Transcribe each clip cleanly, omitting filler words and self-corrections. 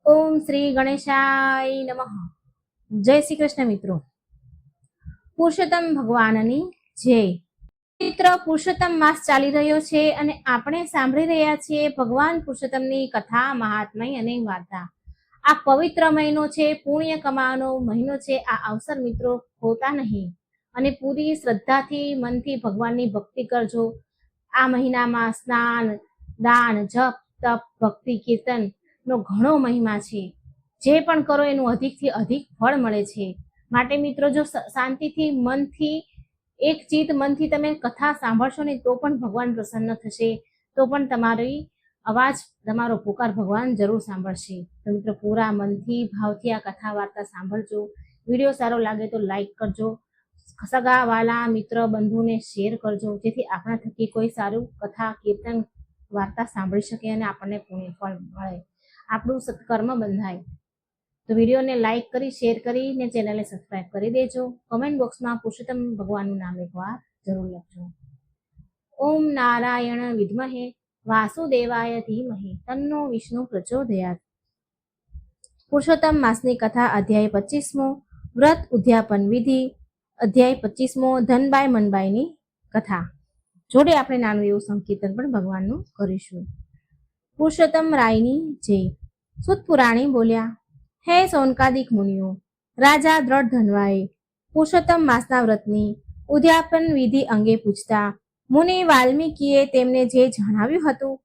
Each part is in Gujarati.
ઓમ શ્રી ગણેશાય નમઃ. જય શ્રી કૃષ્ણ મિત્રો. પુરુષોત્તમ ભગવાનની જય. મિત્ર, પુરુષોત્તમ માસ ચાલી રહ્યો છે અને આપણે સાંભળી રહ્યા છીએ ભગવાન પુરુષોત્તમની કથા, મહાત્મય અને વાર્તા. આ પવિત્ર મહિનો છે, પુણ્ય કમાવાનો મહિનો છે. આ અવસર મિત્રો હોતા નહીં અને પૂરી શ્રદ્ધાથી મનથી ભગવાનની ભક્તિ કરજો. આ મહિનામાં સ્નાન, દાન, જપ, તપ, ભક્તિ, કીર્તન નો ઘણો મહિમા છે. જે પણ કરો એનું અધિકથી અધિક ફળ મળે છે. માટે મિત્રો, જો શાંતિથી મનથી એક ચિત્ત મનથી તમે કથા સાંભળશો ને તો પણ ભગવાન પ્રસન્ન થશે. તો પણ તમારી અવાજ, તમારો પુકાર ભગવાન જરૂર સાંભળશે. તો મિત્રો, પૂરા મનથી ભાવથી આ કથા વાર્તા સાંભળજો. વિડીયો સારો લાગે તો લાઈક કરજો. સગા વાલા મિત્ર બંધુને શેર કરજો, જેથી આપણા થકી કોઈ સારું કથા, કીર્તન, વાર્તા સાંભળી શકે અને આપણને પુણ્ય ફળ મળે, આપણું સત્કર્મ બંધાય. તો વિડીયોને લાઈક કરી, શેર કરીને ચેનલને સબસ્ક્રાઇબ કરી દેજો. કમેન્ટ બોક્સમાં પુરુષોત્તમ ભગવાનનું નામ એકવાર જરૂર લખજો. ઓમ નારાયણ વિદ્મહે વાસુદેવાય ધીમહિ તન્નો વિષ્ણુ પ્રચોદયાત. પુરુષોત્તમ માસની કથા, અધ્યાય 25મો, વ્રત ઉદ્યાપન વિધિ. અધ્યાય 25મો, ધનબાઈ મનબાઈની કથા. જોડે આપણે નાનું એવું સંકીર્તન પણ ભગવાનનું કરીશું. પુરુષોત્તમ રાયની જય. સુત પુરાણી બોલ્યા, હે સૌનકાદિક મુનિઓ, રાજા દ્રઢ ધનવાએ પુરુષોત્તમ માસના વ્રતની ઉદ્યાપન વિધિ અંગે પૂછતા મુનિ વાલ્મીકીએ તેમને જે જણાવ્યું હતું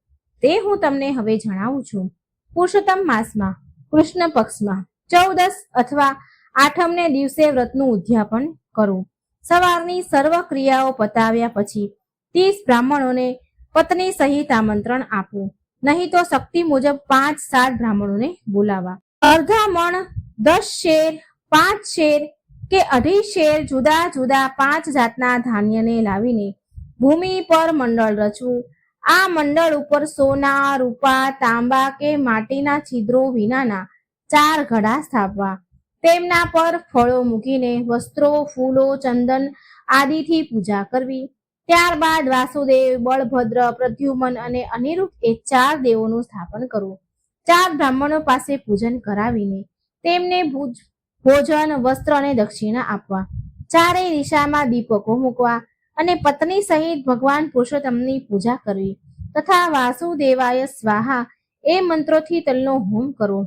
તે હું તમને હવે જણાવું છું. પુરુષોત્તમ માસમાં કૃષ્ણ પક્ષમાં 14 અથવા 8મને દિવસે વ્રતનું ઉદ્યાપન કરવું. સવારની સર્વ ક્રિયાઓ પતાવ્યા પછી 30 બ્રાહ્મણોને પત્ની સહિત આમંત્રણ આપવું. નહીં તો શક્તિ મુજબ 5-7 બ્રાહ્મણોને બોલાવવા. અડધા મણ, 10 શેર, 5 શેર કે 2.5 શેર જુદા જુદા 5 જાતના ધાન્યને લાવીને ભૂમિ પર મંડળ રચવું. આ મંડળ ઉપર સોના, રૂપા, તાંબા કે માટીના છિદ્રો વિનાના 4 ઘડા સ્થાપવા. તેમના પર ફળો મૂકીને વસ્ત્રો, ફૂલો, ચંદન આદિથી પૂજા કરવી. ત્યારબાદ વાસુદેવ, બળભદ્ર, પ્રદ્યુમન અને અનિરુદ્ધ એ 4 દેવોનું સ્થાપન કરવું. 4 બ્રાહ્મણો પાસે પૂજન કરાવીને તેમને ભોજન, વસ્ત્ર અને દક્ષિણા આપવા. 4 દિશામાં દીપકો મૂકવા અને પત્ની સહિત ભગવાન પુરુષોત્તમની પૂજા કરવી તથા વાસુદેવાય સ્વાહા એ મંત્રોથી તલનો હોમ કરવો.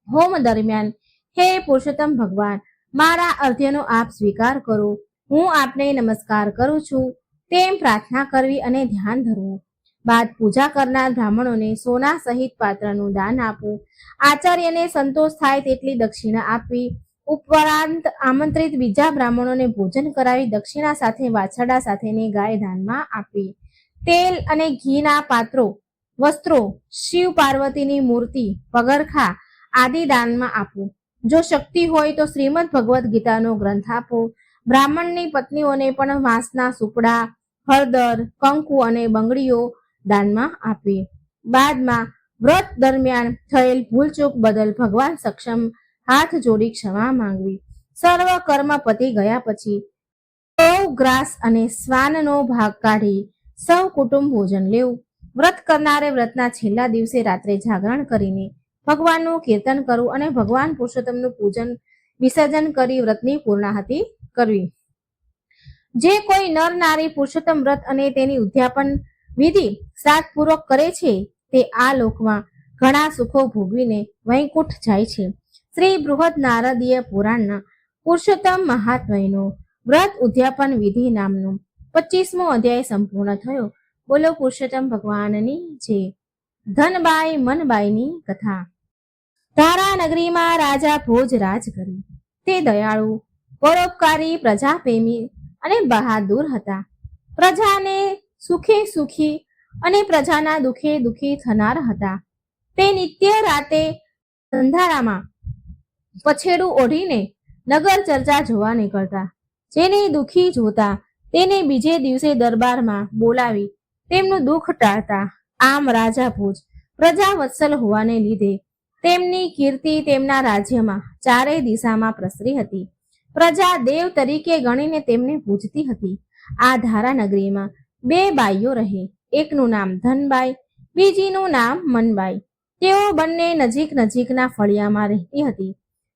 હોમ દરમિયાન, હે પુરુષોત્તમ ભગવાન, મારા અર્ધ્યનો આપ સ્વીકાર કરો, હું આપને નમસ્કાર કરું છું, તેમ પ્રાર્થના કરવી અને ધ્યાન ધરવું. બાદ પૂજા કરનાર બ્રાહ્મણોને સોના સહિત પાત્રનું દાન આપવું. આચાર્યને સંતોષ થાય તેટલી દક્ષિણા આપવી. ઉપરાંત આમંત્રિત બીજા બ્રાહ્મણોને ભોજન કરાવી દક્ષિણા સાથે વાછરડા સાથેની ગાય દાનમાં આપવી. તેલ અને ઘીના પાત્રો, વસ્ત્રો, શિવ પાર્વતીની મૂર્તિ, પગરખા આદિ દાનમાં આપવું. જો શક્તિ હોય તો શ્રીમદ ભગવદ્ ગીતાનો ગ્રંથ આપવો. બ્રાહ્મણની પત્નીઓને પણ વાંસના સુપડા, હળદર, કંકુ અને બંગડીઓ દાનમાં આપવી. બાદમાં વ્રત દરમિયાન થયેલ ભૂલચૂક બદલ ભગવાન સક્ષમ હાથ જોડી ક્ષમા માંગવી. સર્વ કર્મ પતી ગયા પછી સૌ ગ્રાસ અને સ્વાનનો ભાગ કાઢી સૌ કુટુંબ ભોજન લેવું. વ્રત કરનારે વ્રતના છેલ્લા દિવસે રાત્રે જાગરણ કરીને ભગવાનનું કીર્તન કરવું અને ભગવાન પુરુષોત્તમનું પૂજન વિસર્જન કરી વ્રતની પૂર્ણાહુતિ કરવી. જે કોઈ નર નારી પુરુષોત્તમ વ્રત અને તેની ઉદ્યાપન વિધિ શ્રાદ્ધપૂર્વક કરે છે તે આ લોકમાં ઘણા સુખો ભોગવીને વૈકુંઠ જાય છે. શ્રી બૃહદ નારદીય પુરાણના પુરુષોત્તમ મહાત્મયનો વ્રત ઉદ્યાપન વિધિ નામનો 25મો અધ્યાય સંપૂર્ણ થયો. બોલો પુરુષોત્તમ ભગવાનની જય. ધનબાઈ મનબાઈની કથા. તારા નગરીમાં રાજા ભોજ રાજ કરી. તે દયાળુ, પરોપકારી, પ્રજાપ્રેમી અને બહાદુર હતા. પ્રજાને સુખે સુખી અને પ્રજાના દુખે દુખી થનાર હતા. તે નિત્ય રાતે અંધારામાં પછેડું ઓઢીને નગર ચર્ચા જોવા નીકળતા. જેને દુખી જોતા તેને બીજે દિવસે દરબારમાં બોલાવી તેમનું દુઃખ ટાળતા. આમ રાજા ભોજ પ્રજા વત્સલ હોવાને લીધે તેમની કીર્તિ તેમના રાજ્યમાં 4 દિશામાં પ્રસરી હતી. પ્રજા દેવ તરીકે ગણીને તેમને પૂજતી હતી. આ ધારા નગરીમાં 2 બાઈઓ રહે. એકનું નામ ધનબાઈ, બીજીનું નામ મનબાઈ. તેઓ બંને નજીકના ફળિયામાં રહેતી હતી.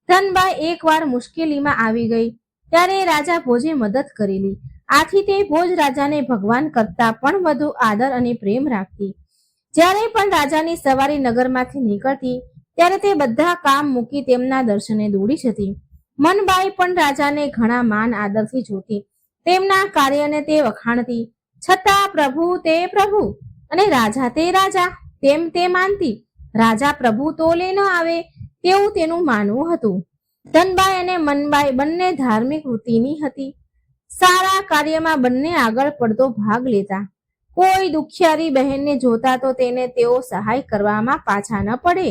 ધનબાઈ એકવાર મુશ્કેલીમાં આવી ગઈ ત્યારે રાજા ભોજે મદદ કરેલી. આથી તે ભોજ રાજાને ભગવાન કરતા પણ વધુ આદર અને પ્રેમ રાખતી. જ્યારે પણ રાજાની સવારી નગરમાંથી નીકળતી ત્યારે તે બધા કામ મૂકી તેમના દર્શને દોડી જતી. મનબાઈ પણ રાજાને ઘણા માન આદરથી જોતી. તેમના કાર્યને તે વખાણતી. છતાં પ્રભુ તે પ્રભુ અને રાજા તે રાજા તેમ તે માનતી. રાજા પ્રભુ તોલે ન આવે તેવું તેનું માનવું હતું. ધનબાઈ અને મનબાઈ બંને ધાર્મિક વૃત્તિની હતી. સારા કાર્યમાં બંને આગળ પડતો ભાગ લેતા. કોઈ દુખિયારી બહેનને જોતા તો તેને તેઓ સહાય કરવામાં પાછા ન પડે.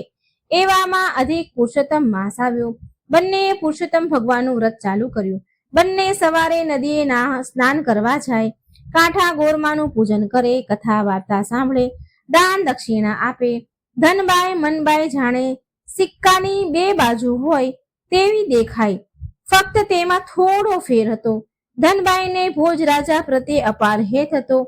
એવામાં અધિક પુરુષોત્તમ માસ આવ્યો. બંનેએ પુરુષોત્તમ ભગવાનનું વ્રત ચાલુ કર્યું. બંને સવારે નદીએ સ્નાન કરવા જાય, કાંઠા ગોરમાનું પૂજન કરે, કથા વાર્તા સાંભળે, દાન દક્ષિણા આપે. ધનબાઈ મનબાઈ જાણે સિક્કાની બે બાજુ હોય તેવી દેખાય, ફક્ત તેમાં થોડો ફેર હતો. ધનબાઈને ભોજ રાજા પ્રત્યે અપાર હેત હતો.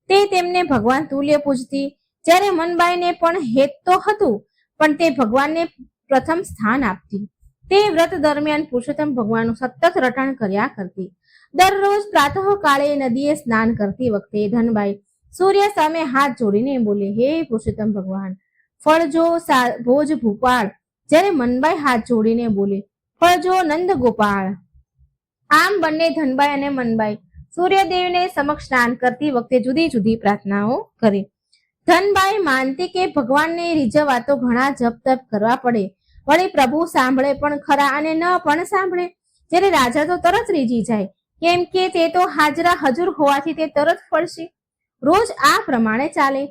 તે તેમને ભગવાન તુલ્ય પૂજતી. જ્યારે મનબાઈને પણ હેત તો હતું, પણ તે ભગવાનને પ્રથમ સ્થાન આપતી. તે વ્રત દરમિયાન પુરુષોત્તમ ભગવાનનું સતત રટણ કર્યા કરતી. દરરોજ પ્રાતઃ કાળે નદીએ સ્નાન કરતી વખતે ધનબાઈ સૂર્ય સામે હાથ જોડીને બોલે, હે પુરુષોત્તમ ભગવાન ફળજો ભોજ ભૂપાળ. જ્યારે મનબાઈ હાથ જોડીને બોલે, ફળજો નંદ ગોપાળ. આમ બંને ધનબાઈ અને મનબાઈ સૂર્યદેવને સમક્ષ સ્નાન કરતી વખતે જુદી જુદી પ્રાર્થનાઓ કરે. ધનબાઈ માનતી કે ભગવાનને રીઝવવા તો ઘણા જપ તપ કરવા પડે, વળી પ્રભુ સાંભળે પણ ખરા અને ન પણ સાંભળે. જ્યારે રાજા તો તરત રીઝી જાય, કેમ કે તે તો હાજરા હજુર હોવાથી તે તરત ફળશે. રોજ આ પ્રમાણે ચાલે.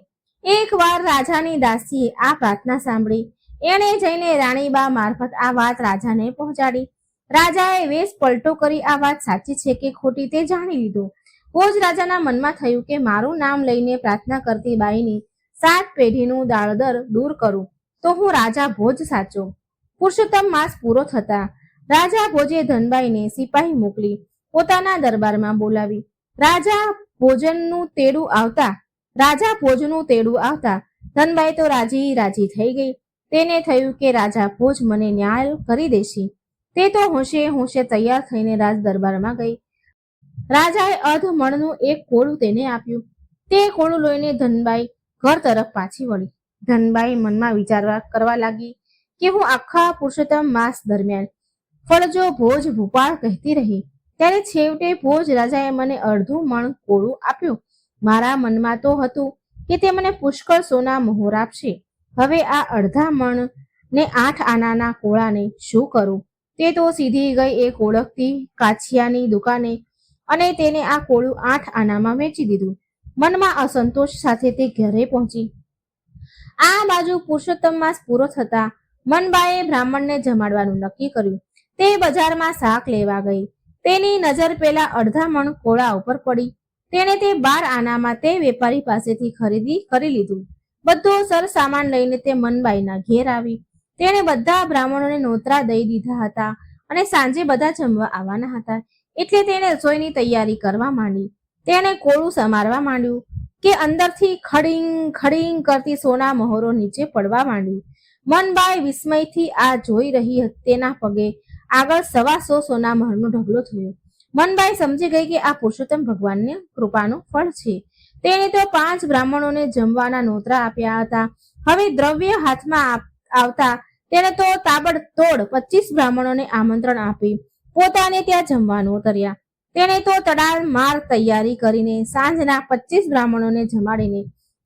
એકવાર રાજાની દાસીએ આ પ્રાર્થના સાંભળી. એણે જઈને રાણીબા મારફત આ વાત રાજાને પહોંચાડી. રાજાએ વેશ પલટો કરી આ વાત સાચી છે કે ખોટી તે જાણી લીધું. ભોજ રાજાના મનમાં થયું કે મારું નામ લઈને પ્રાર્થના કરતી બાઈની 7 પેઢીનું દાળદર દૂર કરું તો હું રાજા ભોજ સાચો. પુરુષોત્તમ માસ પૂરો થતા રાજા ભોજે ધનબાઈને સિપાહી મોકલી પોતાના દરબારમાં બોલાવી. રાજા ભોજનું તેડું આવતા ધનબાઈ તો રાજી થઈ ગઈ. તેને થયું કે રાજા ભોજ મને ન્યાય કરી દેશે. તે તો હોશે તૈયાર થઈને રાજ દરબારમાં ગઈ. રાજાએ અર્ધ મણનું એક કોળું તેને આપ્યું. તે કોળું લઈને ધનબાઈ ઘર તરફ પાછી વળી. ધનબાઈ મનમાં વિચારવા કરવા લાગી કે હું આખા પુરુષોત્તમ માસ દરમિયાન ફળજો ભોજ ભૂપાળ કહેતી રહી, ત્યારે છેવટે ભોજ રાજાએ મને અડધું મણ કોળું આપ્યું. મારા મનમાં તો હતું કે તે મને પુષ્કળ સોના મહોર આપશે. હવે આ અડધા મણ ને 8 આનાના કોળાને શું કરું? તે તો સીધી ગઈ એક ઓળખતી કાછિયાની દુકાને અને તેને આ કોળું 8 આનામાં વેચી દીધું. મનમાં અસંતોષ સાથે તે ઘરે પહોંચી. આ બાજુ પુરુષોત્તમ માસ પૂરો થતા મનબાએ બ્રાહ્મણને જમાડવાનું નક્કી કર્યું. તે બજારમાં શાક લેવા ગઈ. તેની નજર પેલા અડધા મણ કોળા ઉપર પડી. તેણે તે 12 આનામાં તે વેપારી પાસેથી ખરીદી કરી લીધું. બધો સરસામાન લઈને તે મનબાઈના ઘેર આવી. તેણે બધા બ્રાહ્મણોને નોતરા દઈ દીધા હતા અને સાંજે બધા જમવા આવવાના હતા. એટલે તેણે રસોઈની તૈયારી કરવા માંડી. તેણે કોળું સમારવા માંડ્યું કે અંદરથી ખડીંગ ખડીંગ કરતી સોના મહોરો નીચે પડવા માંડી. મનબાઈ વિસ્મયથી આ જોઈ રહી. તેના પગે આગળ 125 સોના મહોરનો ઢગલો થયો. મનબાઈ સમજી ગઈ કે આ પુરુષોત્તમ ભગવાનની કૃપાનું ફળ છે. તેણે તો 5 બ્રાહ્મણોને જમવાના નોતરા આપ્યા હતા. હવે દ્રવ્ય હાથમાં આવતા તેણે તો તાબડતોડ 25 બ્રાહ્મણોને આમંત્રણ આપી પોતાને ત્યાં જમવાનું ઉતર્યા. તેણે તો તડામાર તૈયારી કરીને સાંજના 25 બ્રાહ્મણોને જમાડીને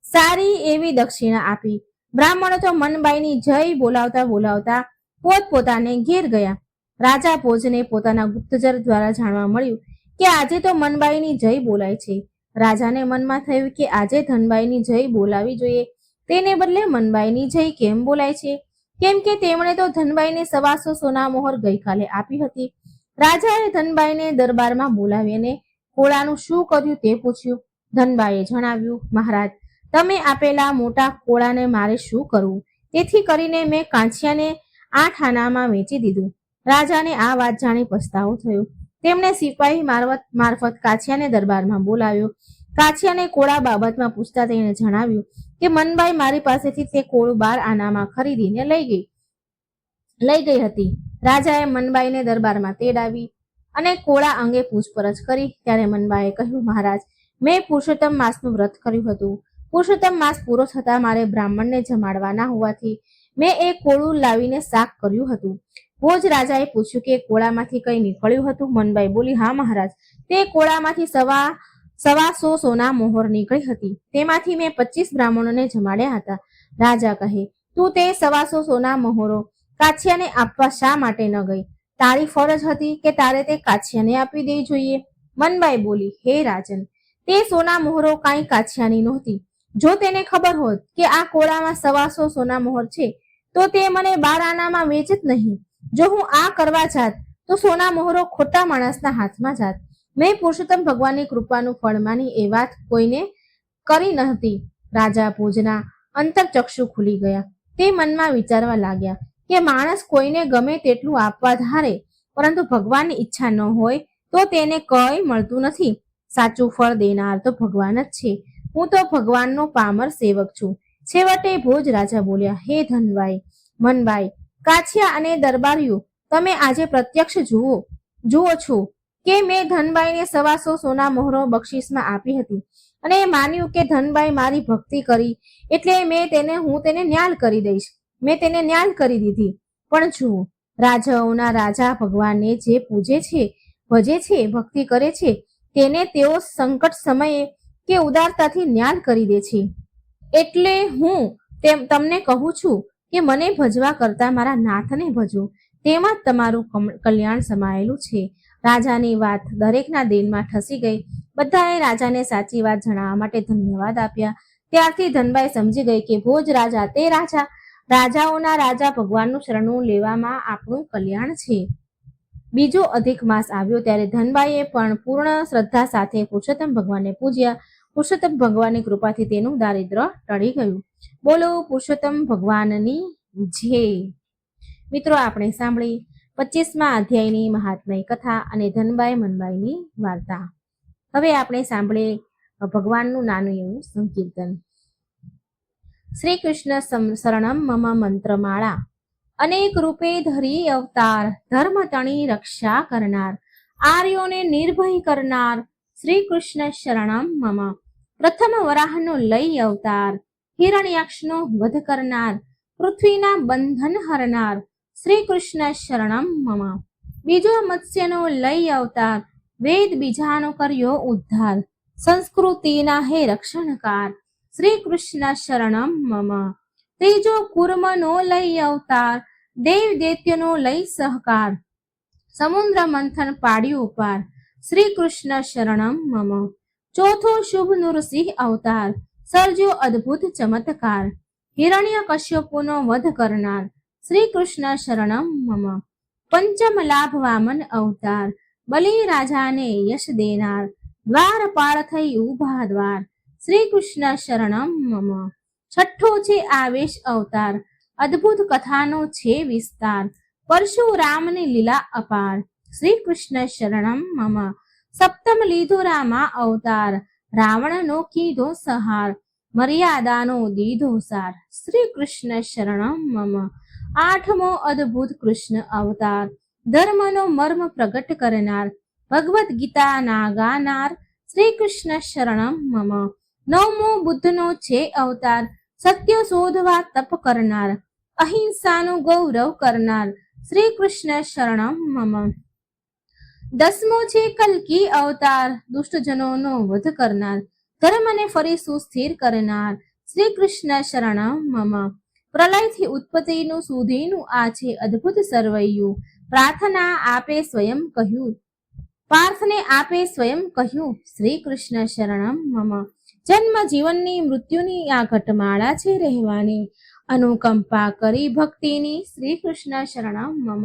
સારી એવી દક્ષિણા આપી. બ્રાહ્મણો તો મનબાઈની જય બોલાવતા પોતપોતાને ઘેર ગયા. રાજા ભોજને પોતાના ગુપ્તચર દ્વારા જાણવા મળ્યું કે આજે તો મનબાઈની જય બોલાય છે. રાજાને મનમાં થયું કે આજે ધનબાઈની જય બોલાવી જોઈએ, તેને બદલે મનબાઈની જય કેમ બોલાય છે? કેમ કે તેમણે તો ધનબાઈને 125 સોના મોહર ગઈકાલે આપી હતી. રાજાએ ધનબાઈને દરબારમાં બોલાવીને કોળાનું શું કર્યું તે પૂછ્યું. ધનબાઈએ જણાવ્યું, મહારાજ, તમે આપેલા મોટા કોળાને મારે શું કરવું? તેથી કરીને મેં કાંચિયાને 8 આનામાં વેચી દીધું. રાજાને આ વાત જાણી પસ્તાવો થયો. તેમણે સિપાહી મારફત કાછિયાને દરબારમાં બોલાવ્યો. કાછિયાને કોળા બાબતમાં પૂછતા તેણે જણાવ્યું કે મનબાઈ મારી પાસેથી તે કોળું 12 આનામાં ખરીદીને લઈ ગઈ હતી. રાજાએ મનબાઈને દરબારમાં તેડાવી અને કોળા અંગે પૂછપરછ કરી. ત્યારે મનબાએ કહ્યું, મહારાજ, મેં પુરુષોત્તમ માસનું વ્રત કર્યું હતું. પુરુષોત્તમ માસ પૂરો થતા મારે બ્રાહ્મણને જમાડવાના હોવાથી મેં એ કોળું લાવીને શાક કર્યું હતું. ભોજ રાજાએ પૂછ્યું કે કોળામાંથી કંઈ નીકળ્યું હતું? મનબાઈ બોલી, હા મહારાજ, તે કોળામાંથી સવાસો સોના મોહર નીકળી હતી. તેમાંથી મેં 25 બ્રાહ્મણોને જમાડ્યા હતા. રાજા કહે, તું તે 125 સોના મોહરો કાછિયાને આપવા શા માટે ન ગઈ? તારી ફરજ હતી કે તારે તે કાછિયાને આપી દેવી જોઈએ. મનબાઈ બોલી, હે રાજન, તે સોના મોહરો કાંઈ કાછિયાની નહોતી. જો તેને ખબર હોત કે આ કોળામાં 125 સોના મોહર છે તો તે મને 12 આનામાં વેચત નહીં. જો હું આ કરવા જાત તો સોના મોહરો ખોટા માણસના હાથમાં જાત. મેં પુરુષોત્તમ ભગવાનની કૃપાનું ફળ માની એ વાત કોઈને કરી નહોતી. રાજા ભોજના અંતરચક્ષુ ખુલી ગયા. તે મનમાં વિચારવા લાગ્યા કે માણસ કોઈને ગમે તેટલું આપવા ધારે, પરંતુ ભગવાનની ઈચ્છા ન હોય તો તેને કંઈ મળતું નથી. સાચું ફળ દેનાર તો ભગવાન જ છે. હું તો ભગવાનનો પામર સેવક છું. છેવટે ભોજ રાજા બોલ્યા, હે ધનબાઈ, મનબાઈ, કાછિયા અને દરબારીઓ, તમે આજે પ્રત્યક્ષ જુઓ છો કે મેં ધનબાઈને 125 સોના મોહરો બક્ષિસમાં આપી હતી અને માન્યું કે ધનબાઈ મારી ભક્તિ કરી એટલે હું તેને ન્યાલ કરી દઈશ. મેં તેને ન્યાલ કરી દીધી. પણ જુઓ, રાજાઓના રાજા ભગવાનને જે પૂજે છે, ભજે છે, ભક્તિ કરે છે, તેને તેઓ સંકટ સમયે કે ઉદારતાથી ન્યાલ કરી દે છે. એટલે હું તમને કહું છું કે મને ભજવા કરતા મારા નાથને ભજો, તેમાં જ તમારું કલ્યાણ સમાયેલું છે. રાજાની વાત દરેકના દિલમાં ઠસી ગઈ. બધાએ રાજાને સાચી વાત જણાવવા માટે ધન્યવાદ આપ્યા. ત્યારથી ધનબાઈ સમજી ગઈ કે ભોજ રાજા તે રાજાઓના રાજા ભગવાનનું શરણું લેવામાં આપણું કલ્યાણ છે. બીજો અધિક માસ આવ્યો ત્યારે ધનબાઈએ પણ પૂર્ણ શ્રદ્ધા સાથે પુરુષોત્તમ ભગવાનને પૂજ્યા. પુરુષોત્તમ ભગવાનની કૃપાથી તેનું દારિદ્ર્ય ટળી ગયું. બોલો પુરુષોત્તમ ભગવાનની જય. મિત્રો, આપણે સાંભળી 25મા અધ્યાયની મહાત્મય કથા અને ધનબાઈ મનબાઈની વાર્તા. હવે આપણે સાંભળીએ ભગવાનનું નાનું એવું સંકીર્તન. શ્રી કૃષ્ણ શરણમ મમ મંત્રમાળા, અનેક રૂપે ધરી અવતાર, ધર્મ તણી રક્ષા કરનાર, આર્યોને નિર્ભય કરનાર, શ્રી કૃષ્ણ શરણમ મમ. પ્રથમ વરાહનો લઈ અવતાર, હિરણ્યાક્ષનો વધ કરનાર, પૃથ્વીના બંધન હરનાર, શ્રી કૃષ્ણ શરણમ મમ. બીજો મત્સ્યનો લઈ અવતાર, વેદ બીજાનો કર્યો ઉદ્ધાર, સંસ્કૃતિના હે રક્ષણકાર, શ્રી કૃષ્ણ શરણમ મમ. ત્રીજો કુર્મનો લઈ અવતાર, દેવ દૈત્યનો લઈ સહકાર, સમુદ્ર મંથન પાડ્યું પાર, શ્રી કૃષ્ણ શરણમ મમ. ચોથો શુભ નૃસિંહ અવતાર, સર્જ્યો અદ્ભુત ચમત્કાર, હિરણ્ય કશ્યપુનો વધ કરનાર, શ્રી કૃષ્ણ શરણમ મમ. પંચમ લાભ વામન અવતાર, બલિ રાજાને યશ દેનાર, દ્વારપાળ થઈ ઉભા દ્વાર, શ્રી કૃષ્ણ શરણમ મમ. છઠ્ઠો છે આવેશ અવતાર, અદ્ભુત કથાનો છે વિસ્તાર, પરશુરામની લીલા અપાર, શ્રી કૃષ્ણ શરણમ મમ. સપ્તમ લીધો રામા અવતાર, રાવણનો કીધો સંહાર, મર્યાદાનો દીધો સાર, શ્રી કૃષ્ણ શરણમ મમ. આઠમો અદ્ભુત કૃષ્ણ અવતાર, ધર્મનો મર્મ પ્રગટ કરનાર, ભગવદ્ ગીતા ના ગાનાર, શ્રી કૃષ્ણ શરણમ મમ. નવમો બુદ્ધનો છે અવતાર, સત્ય શોધવા તપ કરનાર, અહિંસાનું ગૌરવ કરનાર, શ્રી કૃષ્ણ શરણમ મમ. દસમો છે કલ્કી અવતાર, દુષ્ટજનોનો વધ કરનાર, ધર્મને ફરી સુસ્થિર કરનાર, શ્રી કૃષ્ણ શરણમ મમ. પ્રલયથી ઉત્પત્તિનું સુધીનું આ છે અદ્ભુત સર્વૈયું, પાર્થને આપે સ્વયં કહ્યું, શ્રી કૃષ્ણ શરણમ મમ. જન્મ જીવનની મૃત્યુની આ ઘટમાળા છે રહેવાની, અનુકંપા કરી ભક્તિની, શ્રી કૃષ્ણ શરણમ મમ.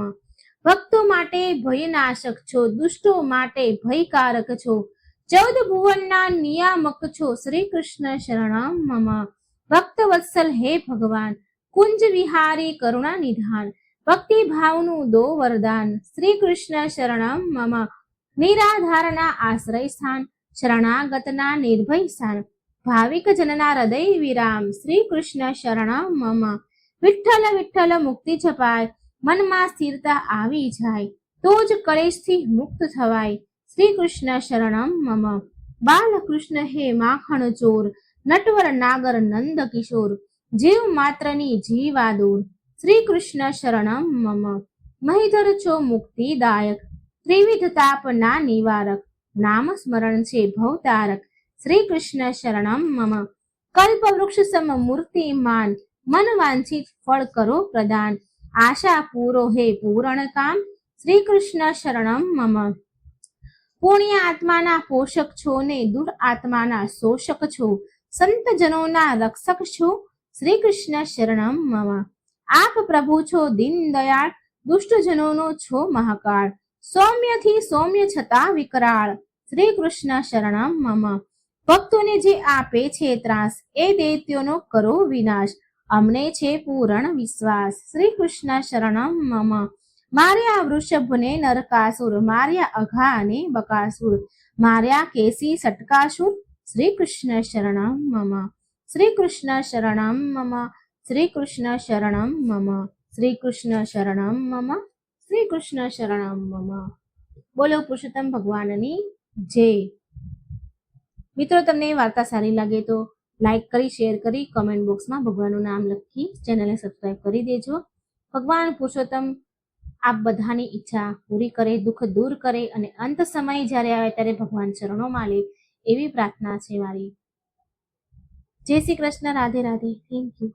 ભક્તો માટે ભયનાશક છો, દુષ્ટો માટે ભયકારક છો, 14 ભુવનના નિયામક છો, શ્રી કૃષ્ણ શરણમ મમ. ભક્ત વત્સલ હે ભગવાન, કુંજ વિહારી કરુણા નિધાન, ભક્તિ ભાવનું દો વરદાન, શ્રી કૃષ્ણ શરણમ મમ. નિરાધારના આશ્રય સ્થાન, શરણાગતના નિર્ભય સ્થાન, ભાવિક જનના હૃદય વિરામ શ્રી કૃષ્ણ શરણમ મમ. વિઠ્ઠલ વિઠ્ઠલ મુક્તિ છપાય, મનમાં સ્થિરતા આવી જાય, તો જ કલેશથી મુક્ત થવાય. શ્રી કૃષ્ણ શરણમ મમ. બાલકૃષ્ણ હે માખણ ચોર, નટવર નાગર નંદ કિશોર, જીવ માત્રની જીવાદોર. શ્રી કૃષ્ણ શરણમ મમ. મહિધર છો મુક્તિદાયક, ત્રિવિધ તાપના નિવારક, નામ સ્મરણ છે ભવતારક. શ્રી કૃષ્ણ શરણમ મમ. કલ્પ વૃક્ષ સમ મૂર્તિમાન, મન વાંછિત ફળ કરો પ્રદાન, આશા પૂરો હે પૂરણ કામ. શ્રી કૃષ્ણ શરણમ મમ. પુણ્ય આત્માના પોષક છો ને દુર આત્માના શોષક છો, સંતજનોના રક્ષક છો. શ્રી કૃષ્ણ શરણમ મમ. આપ પ્રભુ છો દીન દયાળ, દુષ્ટજનોનો છો મહાકાળ, સૌમ્યથી સૌમ્ય છતાં વિકરાળ. શ્રી કૃષ્ણ શરણમ મમ. ભક્તોને જે આપે છે ત્રાસ, એ દૈત્યોનો કરો વિનાશ, અમને છે પૂરણ વિશ્વાસ. શ્રી કૃષ્ણ શરણમ મમ. માર્યા વૃષભને નરકાસુર, માર્યા અઘાને બકાસુર, માર્યા કેસી સટકાસુર. શ્રી કૃષ્ણ શરણમ મમ. શ્રી કૃષ્ણ શરણમ મમ. શ્રી કૃષ્ણ શરણમ મમ. શ્રી કૃષ્ણ શરણમ મમ. શ્રી કૃષ્ણ શરણમ મમ. બોલો પુરુષોત્તમ ભગવાનની જય. મિત્રો, તમને વાર્તા સારી લાગે તો લાઈક કરી, શેર કરી, કમેન્ટ બોક્સમાં ભગવાનનું નામ લખી ચેનલને સબસ્ક્રાઇબ કરી દેજો. ભગવાન પુરુષોત્તમ આપ બધાની ઈચ્છા પૂરી કરે, દુઃખ દૂર કરે અને અંત સમય જ્યારે આવે ત્યારે ભગવાન ચરણોમાં લે, એવી પ્રાર્થના છે મારી. જય શ્રી કૃષ્ણ. રાધે રાધે. Thank you.